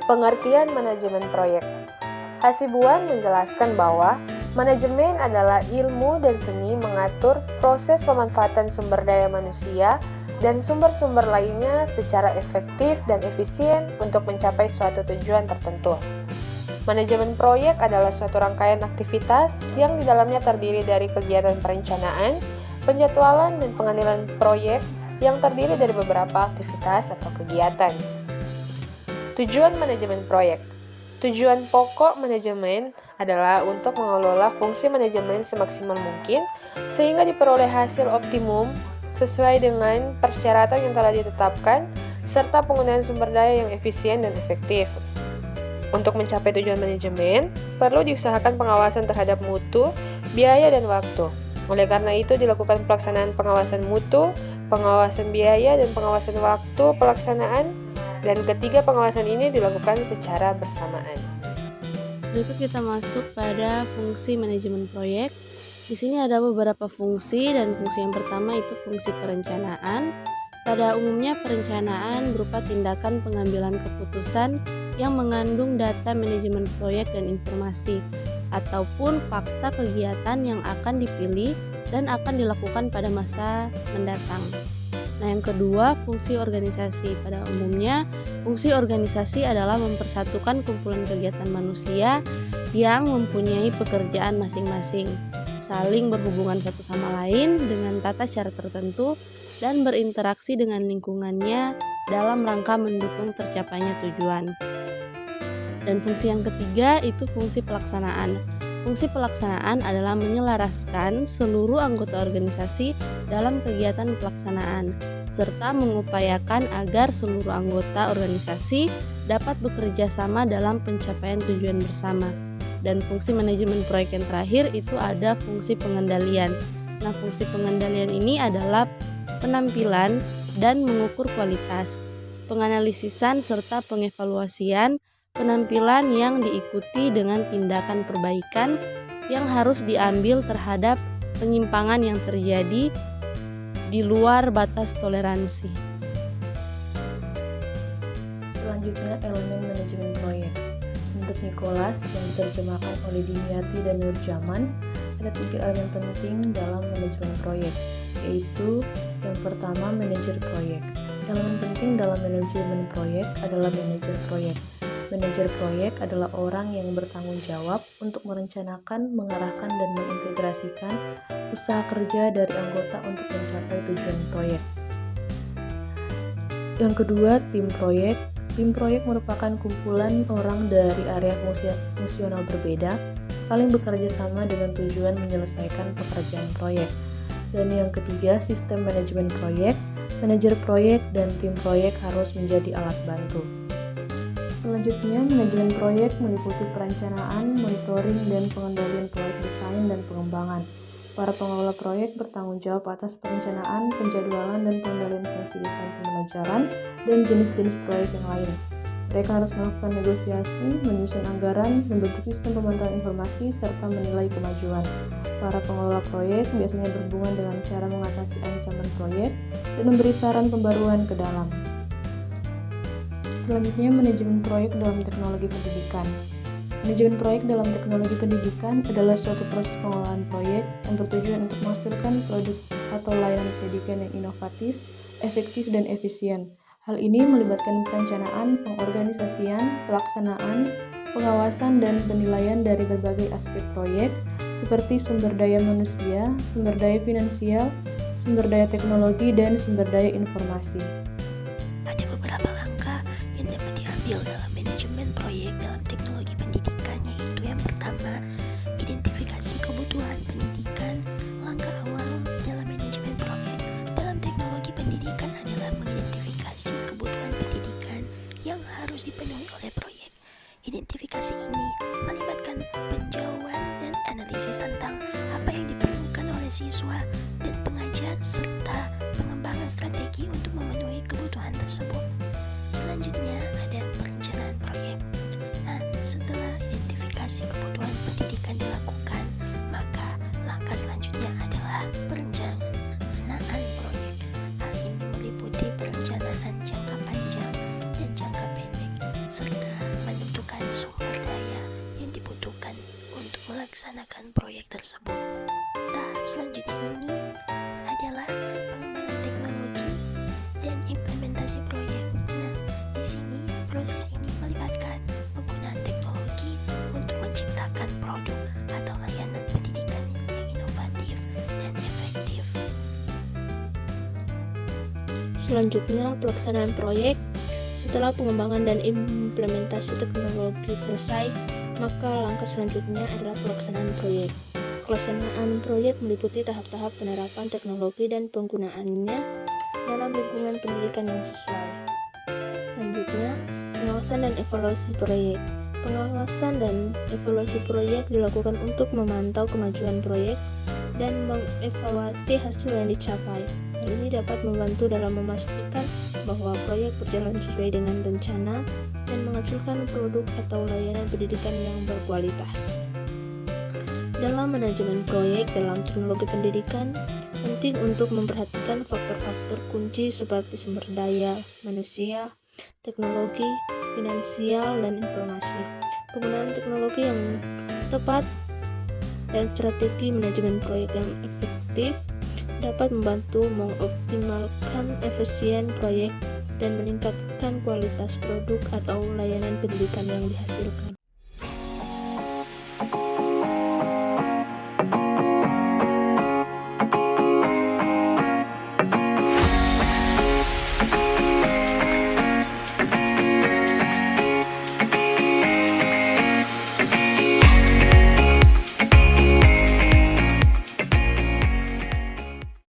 Pengertian manajemen proyek. Hasibuan menjelaskan bahwa manajemen adalah ilmu dan seni mengatur proses pemanfaatan sumber daya manusia dan sumber-sumber lainnya secara efektif dan efisien untuk mencapai suatu tujuan tertentu. Manajemen proyek adalah suatu rangkaian aktivitas yang di dalamnya terdiri dari kegiatan perencanaan, penjadwalan, dan pengendalian proyek yang terdiri dari beberapa aktivitas atau kegiatan. Tujuan manajemen proyek. Tujuan pokok manajemen adalah untuk mengelola fungsi manajemen semaksimal mungkin sehingga diperoleh hasil optimum sesuai dengan persyaratan yang telah ditetapkan serta penggunaan sumber daya yang efisien dan efektif. Untuk mencapai tujuan manajemen, perlu diusahakan pengawasan terhadap mutu, biaya, dan waktu. Oleh karena itu, dilakukan pelaksanaan pengawasan mutu, pengawasan biaya, dan pengawasan waktu pelaksanaan. Dan ketiga pengawasan ini dilakukan secara bersamaan. Berikut kita masuk pada fungsi manajemen proyek. Di sini ada beberapa fungsi dan fungsi yang pertama itu fungsi perencanaan. Pada umumnya perencanaan berupa tindakan pengambilan keputusan yang mengandung data manajemen proyek dan informasi ataupun fakta kegiatan yang akan dipilih dan akan dilakukan pada masa mendatang. Nah, yang kedua, fungsi organisasi. Pada umumnya, fungsi organisasi adalah mempersatukan kumpulan kegiatan manusia yang mempunyai pekerjaan masing-masing, saling berhubungan satu sama lain dengan tata cara tertentu, dan berinteraksi dengan lingkungannya dalam rangka mendukung tercapainya tujuan. Dan fungsi yang ketiga itu fungsi pelaksanaan. Fungsi pelaksanaan adalah menyelaraskan seluruh anggota organisasi dalam kegiatan pelaksanaan, serta mengupayakan agar seluruh anggota organisasi dapat bekerja sama dalam pencapaian tujuan bersama. Dan fungsi manajemen proyek yang terakhir itu ada fungsi pengendalian. Nah, fungsi pengendalian ini adalah penampilan dan mengukur kualitas, penganalisisan serta pengevaluasian penampilan yang diikuti dengan tindakan perbaikan yang harus diambil terhadap penyimpangan yang terjadi di luar batas toleransi. Selanjutnya, elemen manajemen proyek. Menurut Nicholas yang diterjemahkan oleh Dimyati dan Nurjaman, ada 3 elemen penting dalam manajemen proyek, yaitu yang pertama manajer proyek. Elemen penting dalam manajemen proyek adalah manajer proyek. Manajer proyek adalah orang yang bertanggung jawab untuk merencanakan, mengarahkan, dan mengintegrasikan usaha kerja dari anggota untuk mencapai tujuan proyek. Yang kedua, tim proyek. Tim proyek merupakan kumpulan orang dari area fungsional berbeda, saling bekerja sama dengan tujuan menyelesaikan pekerjaan proyek. Dan yang ketiga, sistem manajemen proyek. Manajer proyek dan tim proyek harus menjadi alat bantu. Selanjutnya, manajemen proyek meliputi perencanaan, monitoring, dan pengendalian proyek desain dan pengembangan. Para pengelola proyek bertanggung jawab atas perencanaan, penjadwalan, dan pengendalian fungsi desain pembelajaran dan jenis-jenis proyek yang lain. Mereka harus melakukan negosiasi, menyusun anggaran, membentuk sistem pemantauan informasi, serta menilai kemajuan. Para pengelola proyek biasanya berhubungan dengan cara mengatasi ancaman proyek dan memberi saran pembaruan ke dalam. Selanjutnya, manajemen proyek dalam teknologi pendidikan. Manajemen proyek dalam teknologi pendidikan adalah suatu proses pengelolaan proyek yang bertujuan untuk menghasilkan produk atau layanan pendidikan yang inovatif, efektif, dan efisien. Hal ini melibatkan perencanaan, pengorganisasian, pelaksanaan, pengawasan, dan penilaian dari berbagai aspek proyek seperti sumber daya manusia, sumber daya finansial, sumber daya teknologi, dan sumber daya informasi. Ada beberapa langkah yang dapat diambil dalam manajemen proyek dalam teknologi pendidikan, yaitu yang pertama, identifikasi kebutuhan pendidikan. Langkah awal dalam manajemen proyek dalam teknologi pendidikan adalah mengidentifikasi kebutuhan pendidikan yang harus dipenuhi oleh proyek. Identifikasi ini melibatkan penjauhan dan analisis tentang apa yang diperlukan oleh siswa dan pengajar serta pengembangan strategi untuk memenuhi kebutuhan tersebut. Selanjutnya ada perencanaan proyek. Nah, setelah identifikasi kebutuhan pendidikan dilakukan, maka langkah selanjutnya adalah perencanaan proyek. Hal ini meliputi perencanaan jangka panjang dan jangka pendek, serta menentukan sumber daya yang dibutuhkan untuk melaksanakan proyek tersebut. Tahap selanjutnya ini adalah pengembangan teknologi dan implementasi proyek. Nah, di sini proses ini melibatkan penggunaan teknologi untuk menciptakan produk atau layanan pendidikan yang inovatif dan efektif. Selanjutnya, pelaksanaan proyek. Setelah pengembangan dan implementasi teknologi selesai, maka langkah selanjutnya adalah pelaksanaan proyek. Pelaksanaan proyek meliputi tahap-tahap penerapan teknologi dan penggunaannya dalam lingkungan pendidikan yang sesuai. Selanjutnya, pengawasan dan evaluasi proyek. Pengawasan dan evaluasi proyek dilakukan untuk memantau kemajuan proyek dan mengevaluasi hasil yang dicapai. Hal ini dapat membantu dalam memastikan bahwa proyek berjalan sesuai dengan rencana dan menghasilkan produk atau layanan pendidikan yang berkualitas. Dalam manajemen proyek dalam teknologi pendidikan, penting untuk memperhatikan faktor-faktor kunci seperti sumber daya manusia, teknologi, finansial, dan informasi. Penggunaan teknologi yang tepat dan strategi manajemen proyek yang efektif dapat membantu mengoptimalkan efisien proyek dan meningkatkan kualitas produk atau layanan pendidikan yang dihasilkan.